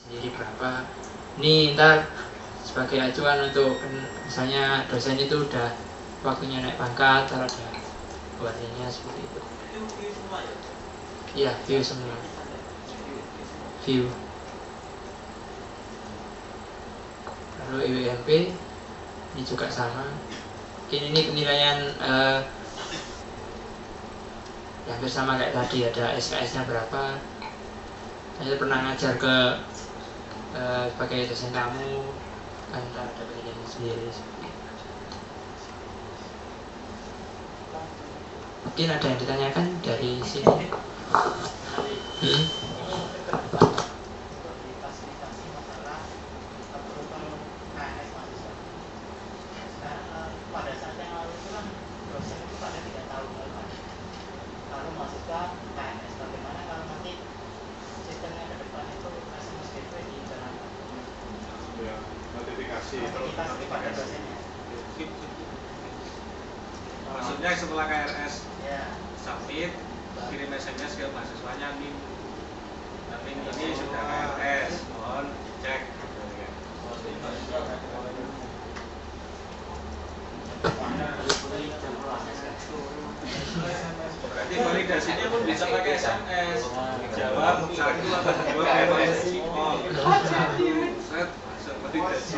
sendiri berapa. Ini ntar sebagai acuan untuk misalnya dosen itu udah waktunya naik pangkat, ntar ada warnanya seperti itu. Iya, view semua. View. Lalu IWMP ini juga sama. Mungkin ini penilaian hampir sama kayak tadi, ada SKS-nya berapa. Saya pernah ngajar ke sebagai dosen kamu, kan ada penilaian sendiri. Mungkin ada yang ditanyakan dari sini. Maksudnya setelah KRS submit, kirim SMS ke mahasiswanya nih, ini sudah KRS, mohon cek. Berarti validasinya pun bisa pakai SMS. Jawab 182 KRS. Seperti validasi.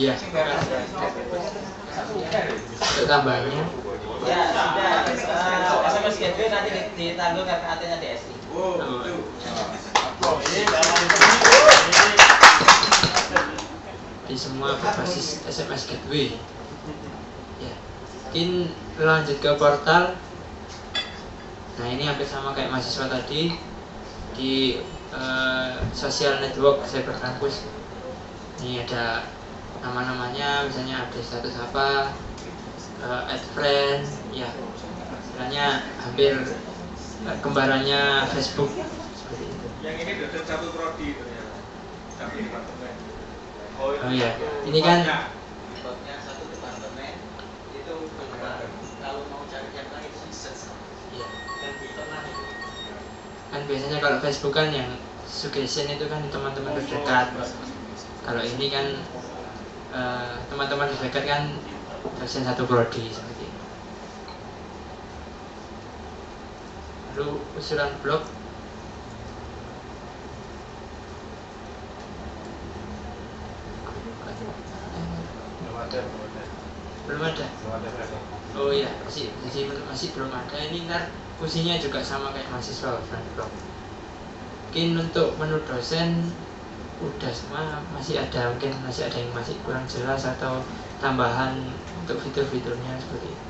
Iya. Untuk tambahannya. Ya, sudah. SMS gateway nanti ditanggung RKAT-nya DSI. Oh, itu. Di semua berbasis SMS gateway. Ya. Mungkin lanjut ke portal. Nah, ini hampir sama kayak mahasiswa tadi di social network cyber campus. Ini ada nama-namanya, misalnya update status apa, add friend, ya, istilahnya hampir kembarannya Facebook seperti itu. Yang ini dosen satu prodi ternyata, satu departemen. Oh iya, ini kan Botnya satu departemen itu kalau mau cari yang lain search. iya. Dan di tengah itu Kan biasanya kalau Facebook kan yang suggestion itu kan teman-teman terdekat. Kalau ini kan teman-teman terdekat kan dosen satu prodi seperti itu. Lalu usulan blog. Belum ada. Oh iya, masih belum ada. Ini ntar fungsinya juga sama kayak mahasiswa usulan blog. Mungkin untuk menu dosen udah semua, masih ada mungkin masih ada yang masih kurang jelas atau tambahan untuk fitur-fiturnya seperti itu.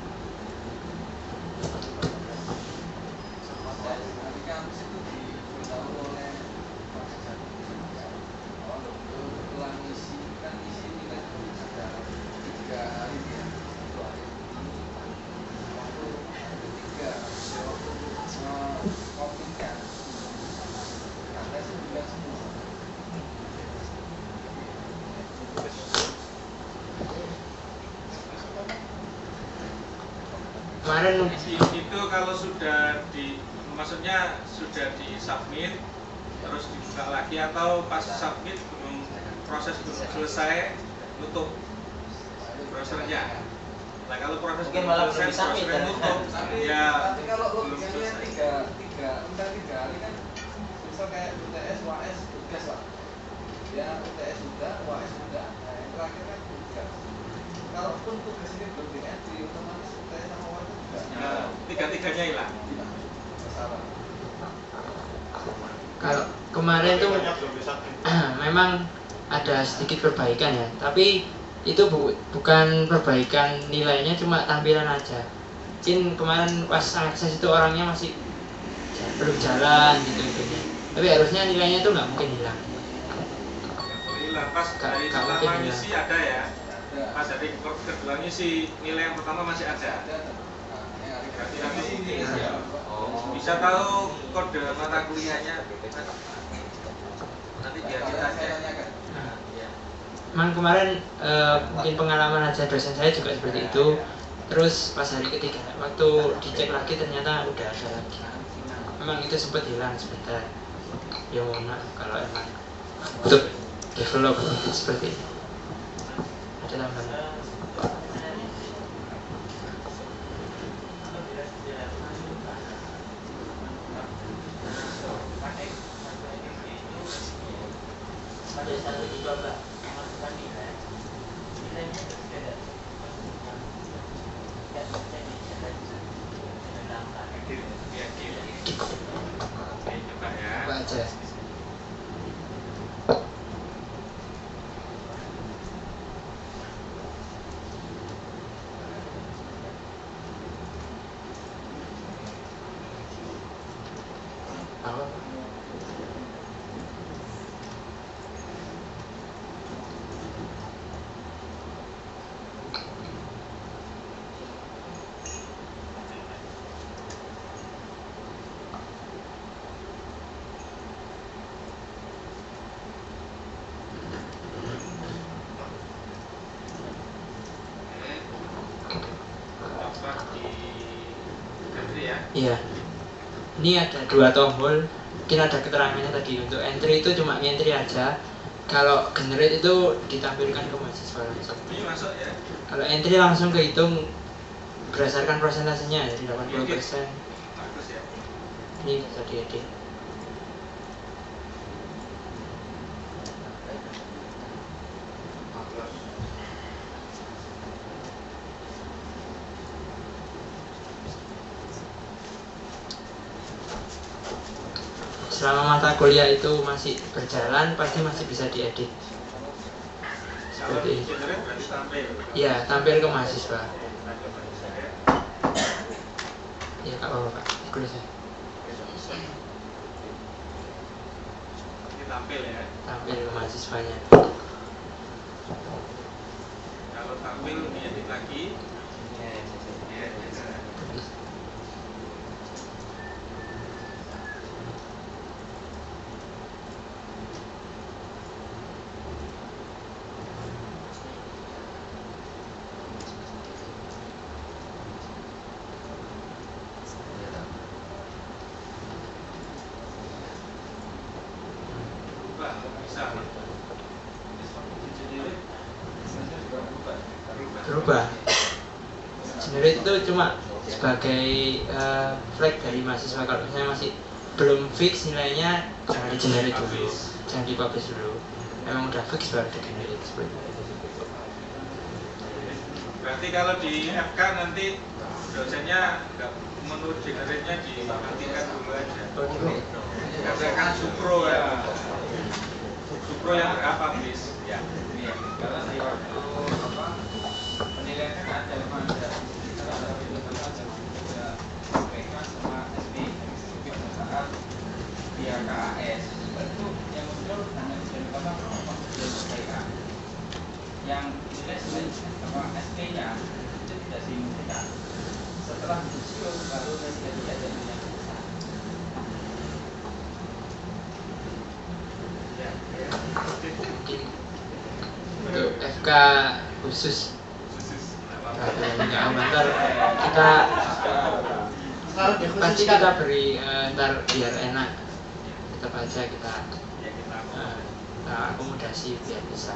Kemarin itu kalau sudah maksudnya sudah di submit terus dibuka lagi atau pas submit proses belum selesai tutup browsernya. Nah kalau proses mungkin malah belum selesai submit browsernya tutup, ya tapi kalau belum logikanya selesai. tiga kali kan misal kayak UTS, UAS, tugas lah ya, UTS udah, UAS udah, nah yang terakhir kan tugas. Kalaupun tugas ini belum di-entry, otomatis UTS sama UAS juga Tiga-tiganya hilang. masalah. kalau kemarin tuh memang ada sedikit perbaikan ya, tapi itu bukan perbaikan nilainya, cuma tampilan aja. Mungkin kemarin pas akses itu orangnya masih belum jalan gitu. Tapi harusnya nilainya itu nggak mungkin hilang. Hilang pas dari Nggak mungkin pertama hilang. ngisi ada ya. Pas dari kedua ngisi nilai yang pertama masih ada. Berarti nanti bisa tahu kode mata kuliahnya. Nanti biar kita cek. Memang kemarin mungkin pengalaman aja dosen saya juga seperti itu. Terus pas hari ketiga waktu dicek lagi ternyata udah ada lagi. Memang itu sempat hilang sebentar. ya mohon maaf kalau emang untuk develop seperti ini. Ada tambahan? Pada satu dicoba memasukkan nilai, nilainya berbeda. Tidak jadi ditambah. Oke, coba ya. Apa aja? Apa? Coba di entry ya. Iya. Ini ada 2 tombol. Mungkin ada keterangannya tadi. Untuk entry itu cuma entry aja. Kalau generate itu ditampilkan ke mahasiswa langsung. Ini masuk ya. Kalau entry langsung kehitung berdasarkan prosentasenya, jadi 80%. Bagus ya. Ini bisa diedit. Selama mata kuliah itu masih berjalan, pasti masih bisa diedit. Kalau Seperti ini. generate berarti tampil. Ya, tampil ke mahasiswa. Ya, Kak Bapak, Pak. Ikut saya. Ini tampil ya. Tampil ke mahasiswanya. Kalau tampil diedit lagi. Ya, bisa. Berubah. Generate itu cuma sebagai flag dari mahasiswa. Kalau misalnya masih belum fix nilainya, jangan di generate dulu, jangan di publish dulu. Memang udah fix baru di generate seperti itu. Berarti kalau di FK nanti dosennya nggak menu generate-nya dimatikan dulu aja. Karena kan supro ya. Supro yang publish. Ya. Karena di waktu penilaian kan ada memang ada PK sama SP pada saat via KAS itu yang muncul hanya PK yang nilai SP-nya itu tidak signifikan. Setelah muncul baru menjadi ada yang besar. Mungkin untuk FK khusus ntar kita pasti kita beri ntar biar enak, tetap aja kita akomodasi biar bisa.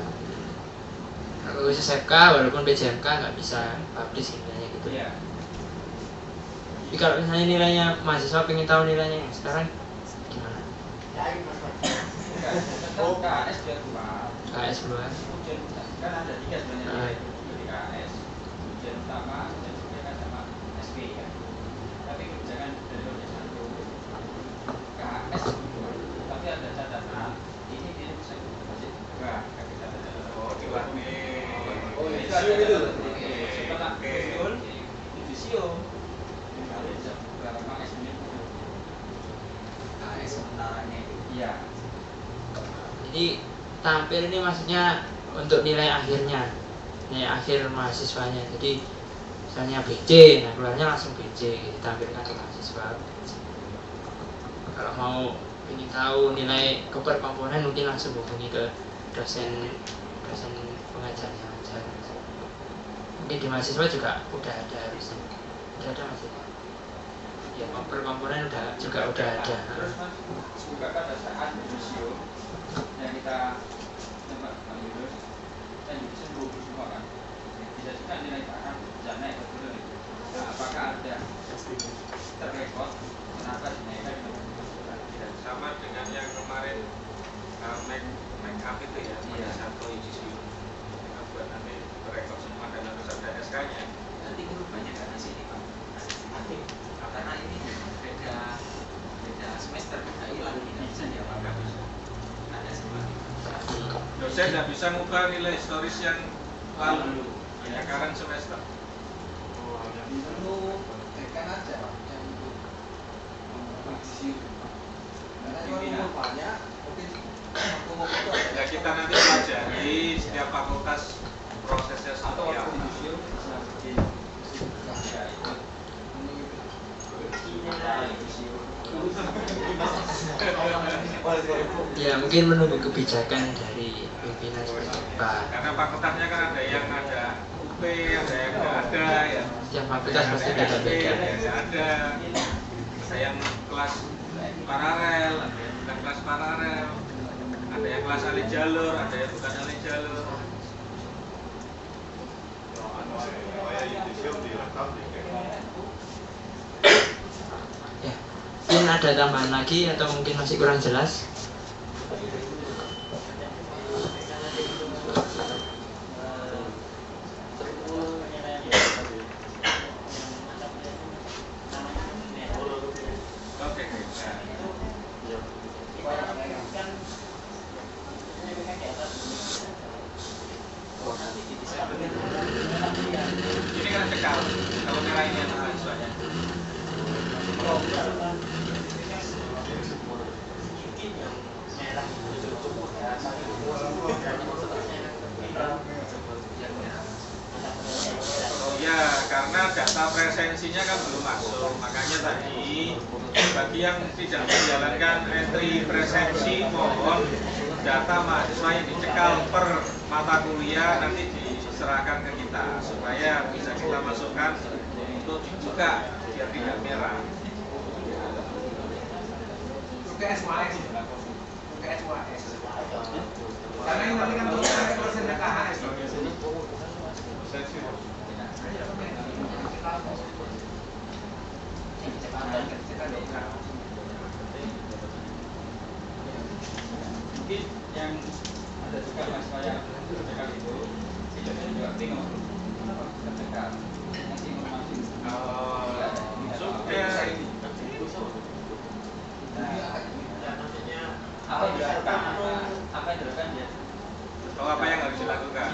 Kalau khusus FK walaupun PJMK nggak bisa publish nilainya gitu. Tapi kalau misalnya nilainya mahasiswa pengen tahu nilainya yang sekarang gimana? KAS biar keluar. KS keluar. Kan ada 3 sebenarnya di KAS. Ujian utama, ujian PK sama SP ya. Tapi kebijakan dari ujian 1 KAS keluar. Tapi ada catatan ini dia bisa masih enggak kita ada catatan. Oh, diwarnai. Itu ada catatan. Setelah muncul judisium kembali bisa berapa SP-nya muncul. KAS sementaranya iya. Jadi tampil ini maksudnya untuk nilai akhirnya, nilai akhir mahasiswanya. Jadi misalnya BC, nah keluarnya langsung BC ditampilkan ke mahasiswa. Kalau mau ingin tahu nilai per komponen mungkin langsung hubungi ke dosen pengajarnya aja. Mungkin di mahasiswa juga udah ada harusnya. Udah ada masih. Ya per komponen udah ada. Terus Mas juga pada saat kemarin make up itu ya, ada satu yudisium buat nanti berekor semua dan harus ada SK-nya. Nanti berubahnya karena sini Pak. Nanti karena ini beda semester tidak hilang, tidak bisa diapakan. Ada semua. Dosen tidak bisa mengubah nilai historis yang lalu, hanya current semester. Perlu dekan aja Pak, yang untuk yudisium. Karena kalau mengubahnya mungkin waktu itu ada. Ya kita nanti pelajari setiap fakultas prosesnya seperti apa. Ya mungkin menunggu kebijakan dari pimpinan seperti apa. Karena fakultasnya kan ada yang ada UP, ada yang nggak ada ya. Setiap fakultas pasti beda-beda. Ada yang kelas paralel, ada yang bukan kelas paralel, ada yang kelas alih jalur, ada yang bukan alih jalur. Ya, mungkin ada tambahan lagi atau mungkin masih kurang jelas? Oke. Ini kan cekal, kalau merah ini anak mahasiswanya. Ya, karena data presensinya kan belum masuk, makanya tadi bagi yang tidak menjalankan entry presensi mohon data mahasiswa yang dicekal per mata kuliah nanti diserahkan ke kita supaya bisa kita masukkan untuk dibuka biar tidak merah. UKSWS karena ini nanti kan persen KHS Mungkin yang ada juga mahasiswa yang tercekal itu, videonya juga bingung tercekal. Nanti informasi. Apa yang dilakukan dia? Oh, apa yang harus dilakukan?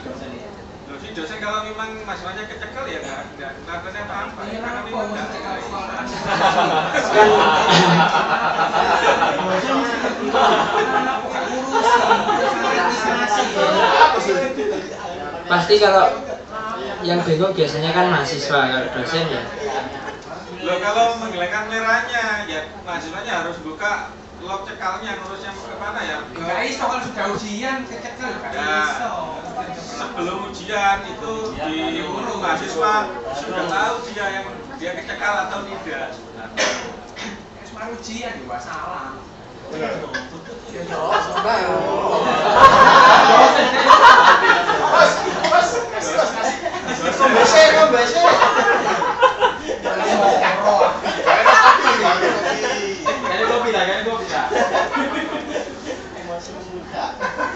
Loh, si dosen kalau memang mahasiswanya kecekel ya nggak melakukan apa-apa ya, karena memang nggak Pasti kalau yang bingung biasanya kan mahasiswa, kalau dosen ya. Loh, kalau menghilangkan merahnya ya mahasiswanya harus buka log cekalnya, ngurusnya ke mana ya? nggak iso kalau sudah ujian kecekel nggak Ya, iso. sebelum ujian itu di mahasiswa sudah tahu dia kecekal atau tidak sebenarnya. Cuma ujian juga salah.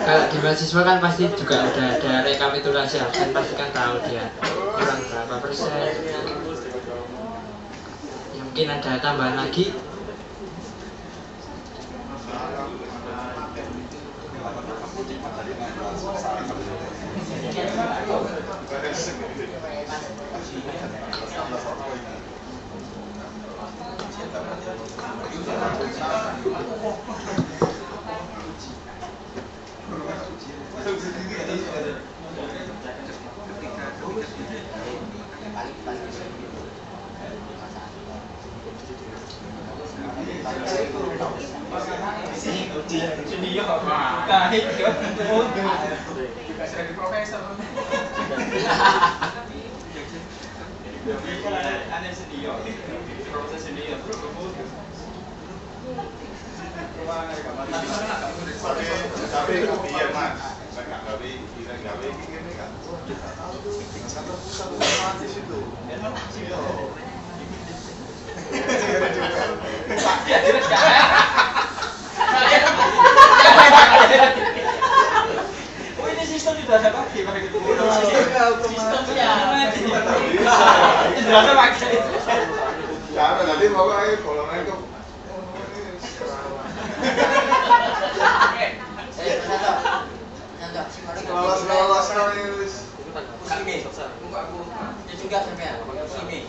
Kalau di mahasiswa kan pasti juga ada rekapitulasi, kan pasti kan tahu dia kurang berapa persen. Ya, mungkin ada tambahan lagi. Tapi iya mas, nggak gawe ini kan satu otomatis itu. Ya, Oh ini sistem sudah ada pakai gitu. Sistemnya. Sudah ada pakai. Cara nanti bawa aja golongan itu. Lolos kali wis. Sini. Muka aku. Ya juga sampean. Sini.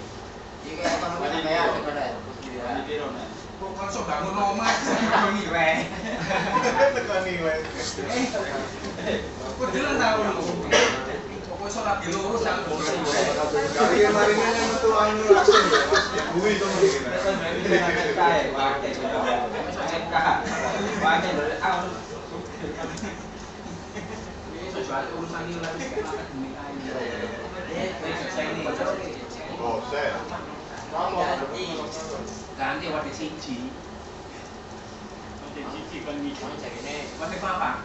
Iki ekonomi sampean sebenarnya. Kok langsung bangun omah ekonomi wae. Tekani wae. Kudu tahu lho. Kok iso rapi lurus sak Kali kemarin yang metu anu langsung ya Mas. Bui to mriki. urusan ini lagi Oh, saya. ganti wadah siji. Kan iki. Wadah apa?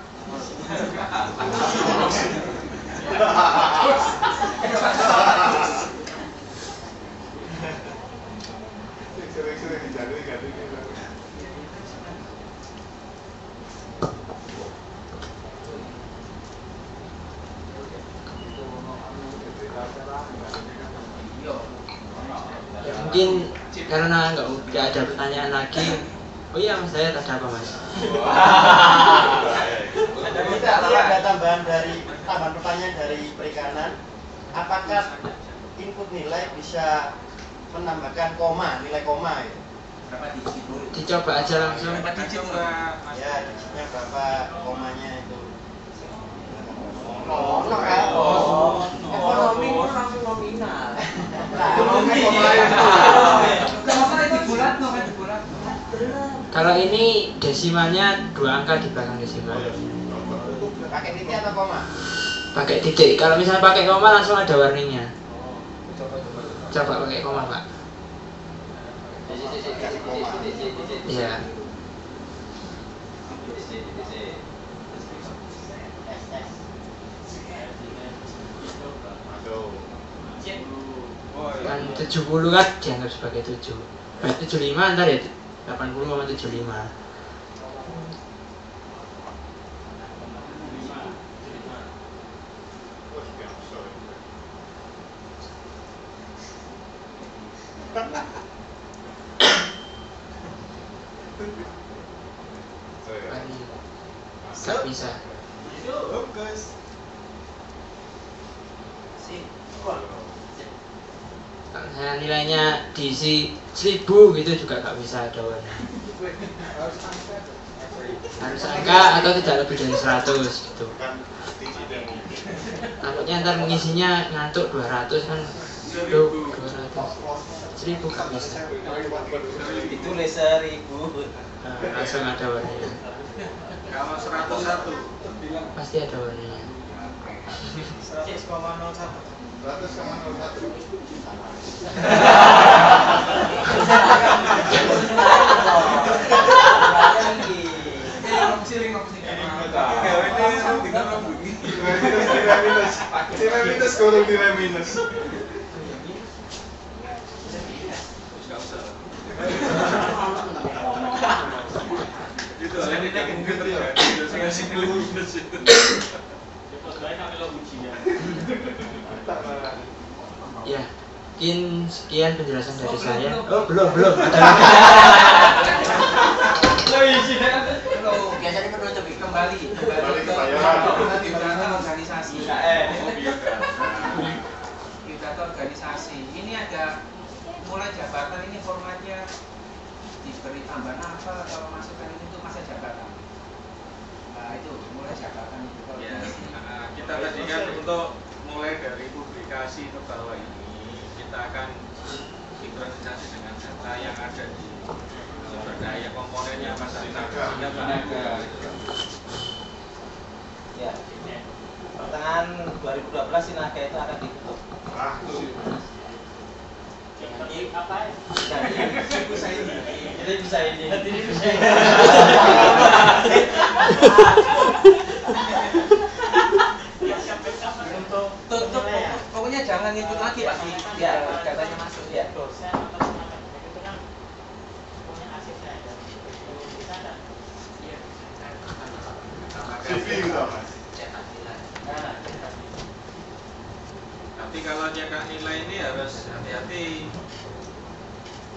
Sering-sering dijadui ganti. Ya, mungkin karena nggak ada pertanyaan lagi. Oh iya Mas Dayat, ada apa Mas? Ada tambahan pertanyaan dari perikanan. Apakah input nilai bisa menambahkan koma, nilai koma ya? Berapa digit dulu? Dicoba aja langsung. Berapa digit dulu? Ya, digitnya berapa, komanya itu? Ekonomi itu langsung nominal. Kalau ini desimalnya 2 angka di belakang desimal. Pakai titik atau koma? Pakai titik. Kalau misalnya pakai koma langsung ada warningnya. Coba pakai koma Pak. Iya. Kan 70 kan dianggap sebagai 7. 75 ntar ya 80 sama 75. Gak bisa. Kalau saya nilainya diisi 1000 gitu juga gak bisa ada warna. Harus angka atau tidak lebih dari 100 gitu. Takutnya ntar mengisinya ngantuk 200 kan. 200. 1000 gak bisa. Ditulis 1000. Langsung ada warnanya. Kalau 101 Pasti ada warnanya. 100,01. 100,01. Nilai minus kurang nilai minus. itu ini mungkin terjadi biasanya sih minus itu. Ya, mungkin sekian penjelasan dari saya. Oh, belum. Biasanya penutup kembali ke organisasi. Biodata organisasi. Ini ada mulai jabatan ini formatnya diberi tambahan apa kalau masukkan ini untuk masa jabatan. Nah itu mulai jabatan itu. Ya, kita tadi kan untuk mulai dari publikasi ke bawah ini kita akan sinkronisasi dengan data yang ada di sumber daya komponennya apa saja sehingga ada. Ya. Pertengahan 2012 Sinaga itu akan ditutup. Jadi apa? Jadi bisa ini. Tutup. Pokoknya jangan ngikut lagi Pak. Ya, datanya masuk ya. kalau cetak nilai ini harus hati-hati.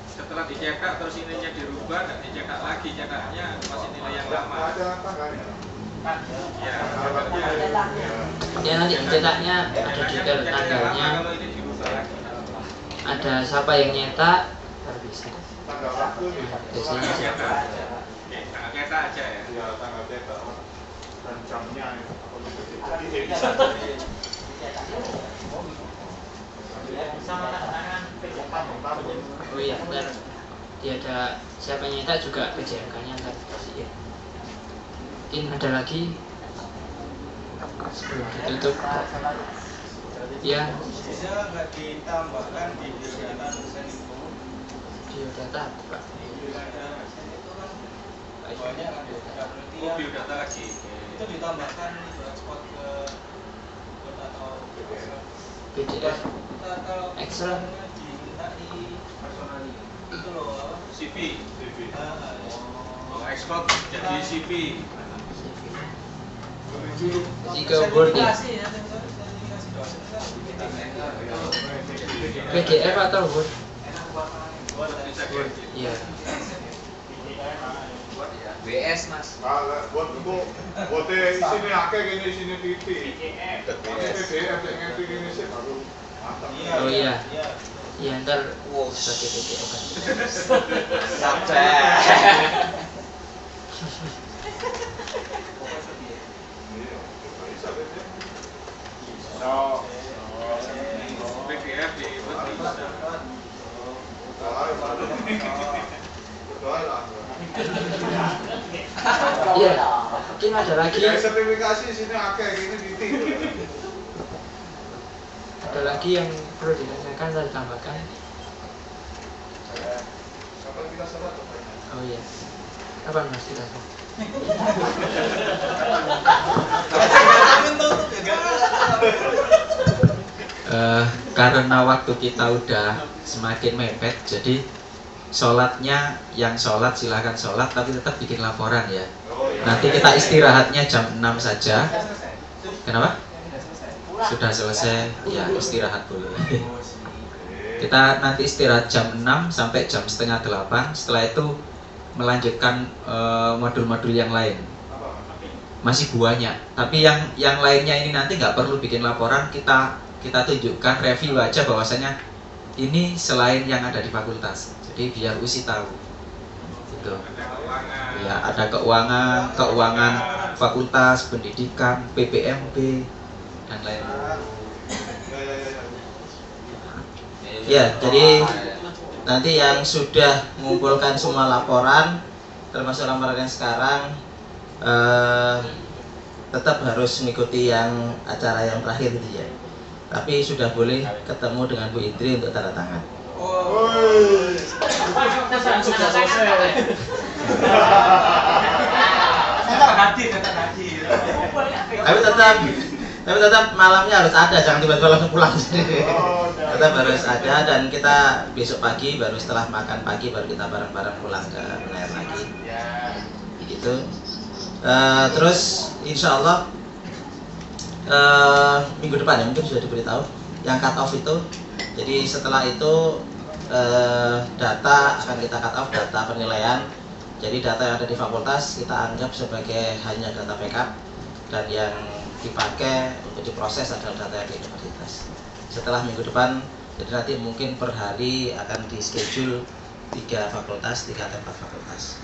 Setelah dicetak terus ininya dirubah, nggak dicetak lagi, cetaknya masih nilai yang lama. Ada tanggalnya. Ya, Ya nanti cetaknya ada detail tanggalnya, kalau ini dirubah lagi. ada siapa yang nyetak, baru bisa. Tanggal waktu nih. Biasanya Cetak aja. Tanggal cetak aja ya. Ya tanggal cetak dan jamnya ya. Oh iya, ntar dia ada siapa yang nyetak juga PJMK-nya ntar dikasih ya. Mungkin ada lagi sebelum ditutup. Ya, Bisa nggak ditambahkan di biodata dosen itu? biodata Pak. Biodata dosen itu kan banyak kan ada penelitian. Oh, biodata lagi. Itu ditambahkan itu ekspor ke Word atau PDF, atau Excel. diminta di personali itu loh apa? CV. Ah, Oh, ekspor jadi CV. Jika Word ya, sertifikasi ya, sertifikasi dosen kan PDF atau Word? enak buat Word bisa kayak gitu. Iya. WS Mas. Kalau buat itu, buatnya isine akeh gini isine titik. Tapi PDF yang ngerti gini sih baru matang. Oh iya. Iya. Iya ntar sebagai PDF kan. Sampai. Iya, bisa bisa. PDF di Word bisa. Berdoa lah. Iya. Mungkin ada lagi. Ya sertifikasi sini akeh gini titik. Ada lagi yang perlu ditanyakan saya tambahkan. Kapan kita sholat? Oh iya. Kapan Mas kita? Karena waktu kita udah semakin mepet, jadi sholatnya yang sholat silahkan sholat, tapi tetap bikin laporan ya. Nanti kita istirahatnya jam 6 saja. Kenapa? Sudah selesai, ya istirahat dulu. Kita nanti istirahat jam 6 sampai jam setengah 8. Setelah itu melanjutkan modul-modul yang lain. Masih banyak, tapi yang lainnya ini nanti nggak perlu bikin laporan, kita tunjukkan review aja bahwasanya ini selain yang ada di fakultas. Jadi biar USI tahu. Gitu. Ya, ada keuangan fakultas, pendidikan, PPMB dan lain-lain. Ya, jadi nanti yang sudah mengumpulkan semua laporan, termasuk laporan yang sekarang, tetap harus mengikuti yang acara yang terakhir itu ya. Tapi sudah boleh ketemu dengan Bu Indri untuk tanda tangan. Sudah selesai. Tapi tetap malamnya harus ada, jangan tiba-tiba langsung pulang. Tetap harus ada, dan kita besok pagi baru setelah makan pagi baru kita bareng-bareng pulang ke Benair lagi. Begitu. Terus insya Allah minggu depan ya mungkin sudah diberitahu yang cut off itu. Jadi setelah itu data akan kita cut off, data penilaian. Jadi data yang ada di fakultas kita anggap sebagai hanya data backup, dan yang dipakai untuk diproses adalah data yang di universitas. Setelah minggu depan, jadi nanti mungkin per hari akan di schedule 3 fakultas, 3 tempat fakultas.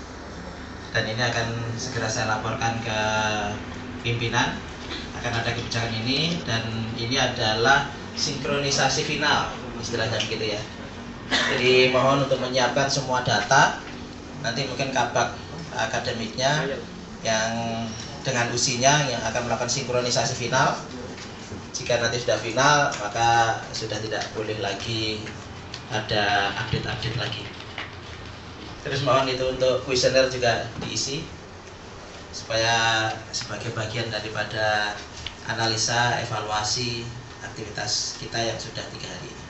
Dan ini akan segera saya laporkan ke pimpinan, akan ada kebijakan ini, dan ini adalah sinkronisasi final, istilahnya begitu ya. Jadi mohon untuk menyiapkan semua data, nanti mungkin kabak akademiknya yang dengan usinya yang akan melakukan sinkronisasi final. Jika nanti sudah final, maka sudah tidak boleh lagi ada update-update lagi. Terus mohon itu untuk kuesioner juga diisi supaya sebagai bagian daripada analisa evaluasi aktivitas kita yang sudah 3 hari ini.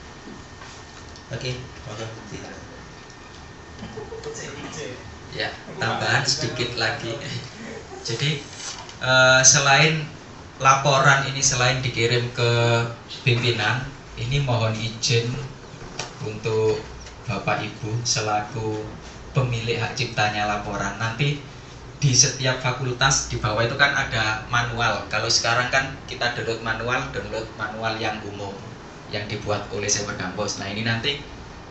Oke, monggo. Ya, tambahan sedikit lagi. Jadi selain laporan ini selain dikirim ke pimpinan, ini mohon izin untuk Bapak Ibu selaku pemilik hak ciptanya laporan. Nanti di setiap fakultas di bawah itu kan ada manual. Kalau sekarang kan kita download manual yang umum yang dibuat oleh Sewa Kampus. Nah, ini nanti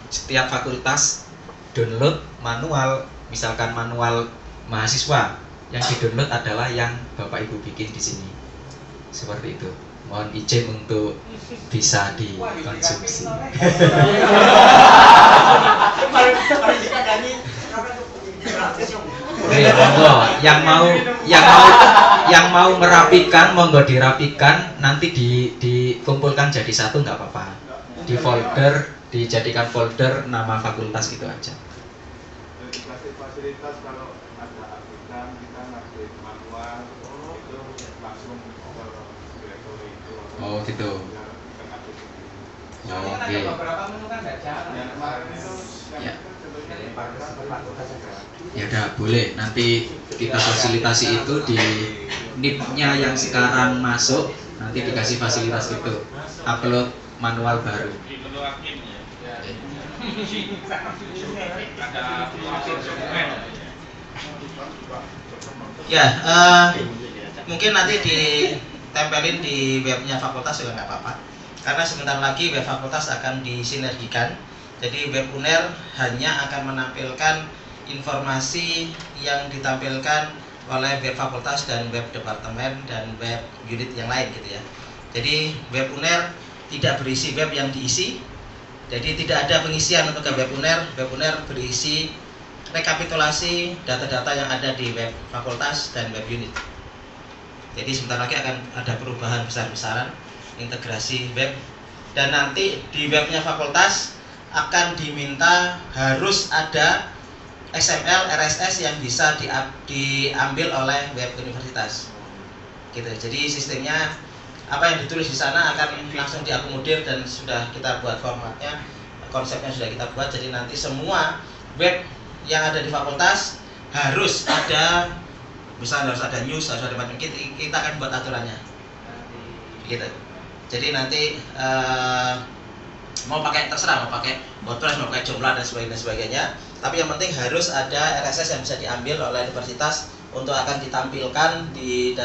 setiap fakultas download manual, misalkan manual mahasiswa, yang di-download adalah yang Bapak Ibu bikin di sini. Seperti itu. Mohon izin untuk bisa dikonsumsi. Monggo, yang mau merapikan, monggo dirapikan, nanti dikumpulkan jadi satu nggak apa-apa. Di folder, dijadikan folder nama fakultas gitu aja. Dikasih fasilitas kalau ada aplikan kita ngasih manual itu langsung ke direktori itu. Oh gitu. Soalnya kan ada beberapa menu kan nggak jalan. Yang kemarin itu Ya. Ya udah, boleh. Nanti kita fasilitasi itu di NIP-nya yang sekarang masuk, nanti dikasih fasilitas itu. Upload manual baru. Di menu admin ya. Ada dokumen. Ya, mungkin nanti ditempelin di webnya fakultas juga nggak apa-apa. Karena sebentar lagi web fakultas akan disinergikan. Jadi web UNER hanya akan menampilkan informasi yang ditampilkan oleh web fakultas dan web departemen dan web unit yang lain gitu ya. Jadi web UNER tidak berisi web yang diisi. Jadi tidak ada pengisian untuk web UNER. Web UNER berisi rekapitulasi data-data yang ada di web fakultas dan web unit. Jadi sebentar lagi akan ada perubahan besar-besaran integrasi web, dan nanti di webnya fakultas akan diminta harus ada XML, RSS yang bisa diambil oleh web universitas. Gitu. Jadi sistemnya apa yang ditulis di sana akan langsung diakomodir dan sudah kita buat formatnya, konsepnya sudah kita buat. Jadi nanti semua web yang ada di fakultas harus ada, misalnya harus ada news, harus ada macam, kita akan buat aturannya. Gitu. Jadi nanti mau pakai terserah, mau pakai WordPress, mau pakai Joomla dan sebagainya. Tapi yang penting harus ada RSS yang bisa diambil oleh universitas untuk akan ditampilkan di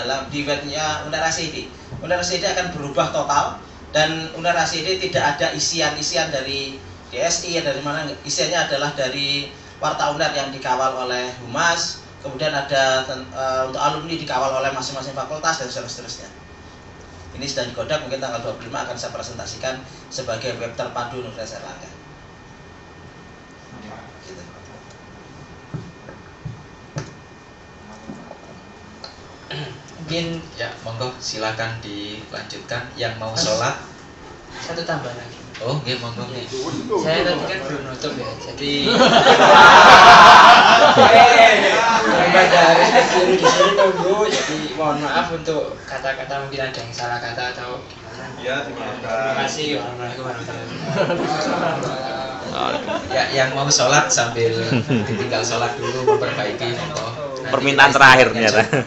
webnya UNER ACID. UNER ACID akan berubah total, dan UNER ACID tidak ada isian-isian dari DSI dari mana. Isiannya adalah dari Warta UNER yang dikawal oleh Humas, kemudian ada untuk alumni dikawal oleh masing-masing fakultas dan seterusnya. Ini sedang digodok, mungkin tanggal 25 akan saya presentasikan sebagai web terpadu Universitas Erlangga. Gitu. Mungkin Ya, monggo silakan dilanjutkan. Yang mau sholat, satu tambah lagi. oh nggih, monggo nggih. Saya tadi kan belum nutup ya, jadi pada harus disuruh di sini tunggu. Jadi mohon maaf untuk kata-kata mungkin ada yang salah kata atau gimana. Ya, Terima kasih. Wassalamualaikum warahmatullahi. Ya, yang mau sholat sambil ditinggal sholat dulu, memperbaiki monggo. Nanti Permintaan kita terakhir istirahatnya ternyata.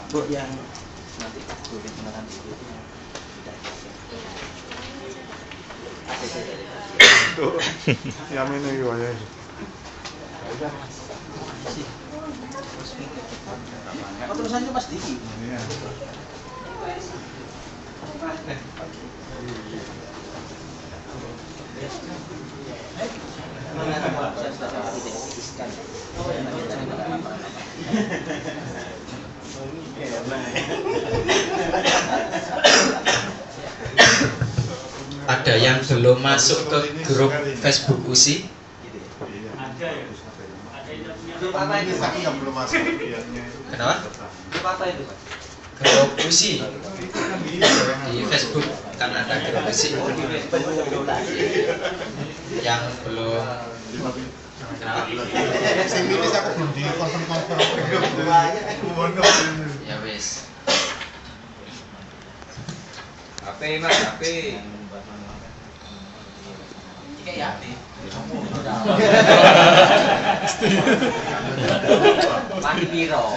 Bu, yang nanti boleh gunakan itu. Tuh, yang ini ya. Oh, tulisan itu Mas Diki. Iya. Ada yang belum masuk ke grup Facebook USI? Grup apa itu, Pak? Yang belum masuk. Kenapa? Grup apa itu, Pak? Grup USI di Facebook kan ada grup USI. Yang belum, kenapa? Ya wes. HP, Mas, HP. Kayak ya. Mati piro?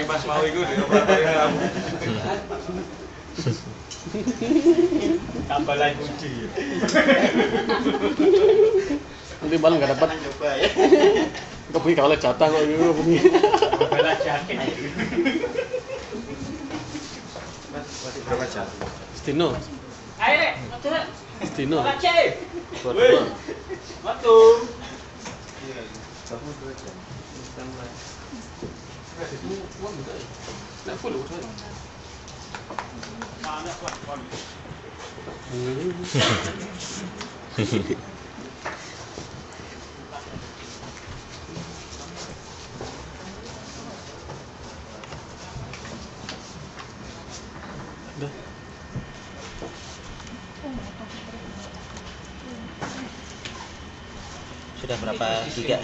Pas mau itu di kamu. Tambah lagi uji. Nanti malah nggak dapat. Coba ya. Kok begini kalau jatah kok gitu begini. Bela jaket. Masih berapa jam? Stino. Ayo deh, mati. Stino. Mati. Dua. Matu. Iya, kamu 2 jam. Nah, full loh. Mana kuat. Sudah berapa giga?